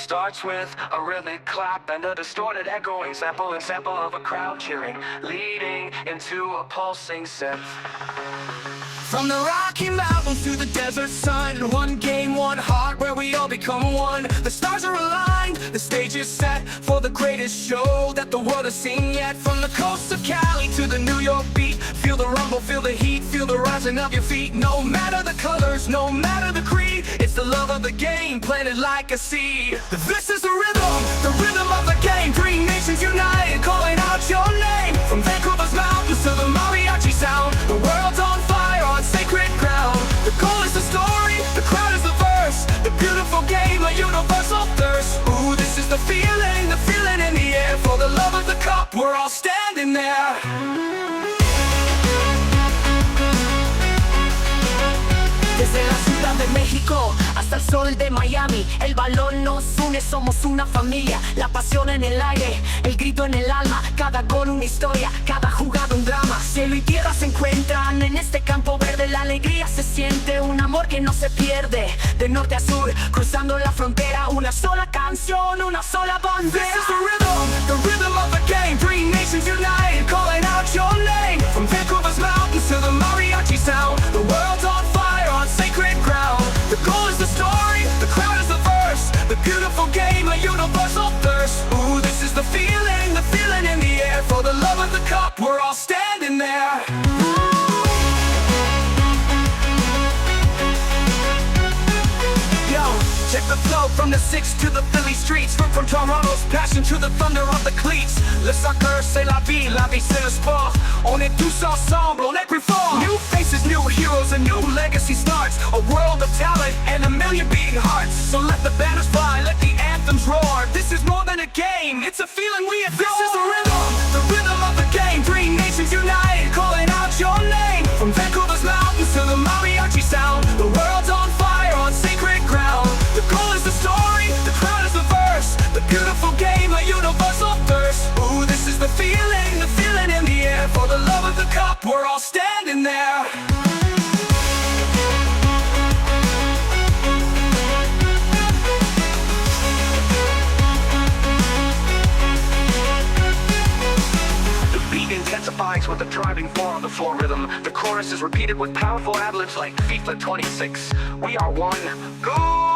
starts with a rhythmic clap and a distorted echoing sample of a crowd cheering, leading into a pulsing synth. From the Rocky Mountains to the desert sun, one game, one heart, where we all become one. The stars are aligned, the stage is set for the greatest show that the world has seen yet. From the coast of Cali to the New York beat, feel the rumble, feel the heat, feel the rising of your feet. No matter the colors, no matter the creed, it's the love of the game planted like a seed. This is the rhythm of the game. Three nations united, calling out your name. From Vancouver's mountains to the mariachi sound, the world's on fire on sacred ground. The goal is the story, the crowd is the verse, the beautiful game, a universal thirst. Ooh, this is the feeling in the air. For the love of the cup, we're all standing there. Desde la Ciudad de México hasta el sol de Miami, el balón nos une, somos una familia. La pasión en el aire, el grito en el alma, cada gol una historia, cada jugada un drama. Cielo y tierra se encuentran en este campo verde, la alegría se siente, un amor que no se pierde. De norte a sur, cruzando la frontera, una sola canción, una sola bandera. This is the rhythm of the game. Three nations united, calling out your name. From Vancouver's mountains to the mariachi sound, the world's on fire on sacred ground. The goal is the story, the crowd is the verse, the beautiful game, a universal thirst. Ooh, this is the feeling in the air. For the love of the cup, we're all standing there. Yo, check the flow from the 6 to the Philly streets, from Toronto's passion to the thunder of the cleats. Le soccer c'est la vie c'est le sport. On est tous ensemble, on est plus fort. New faces, new heroes, a new legacy starts. A world of talent and a million beating hearts. So let the banners fly, let the anthems roar. This is more than a game, it's a feeling we adore. This is the rhythm of the game. Three nations united, calling out your name. From Vancouver's mountains to the mariachi sound, the world's on fire on sacred ground. The goal is the story, the crowd is the verse, the beautiful game, a universal thirst. Ooh, this is the feeling in the air. For the love of the cup, we're all standing there. The beat intensifies with the driving force of the floor rhythm. The chorus is repeated with powerful ad-libs like FIFA 26. We are one. Go!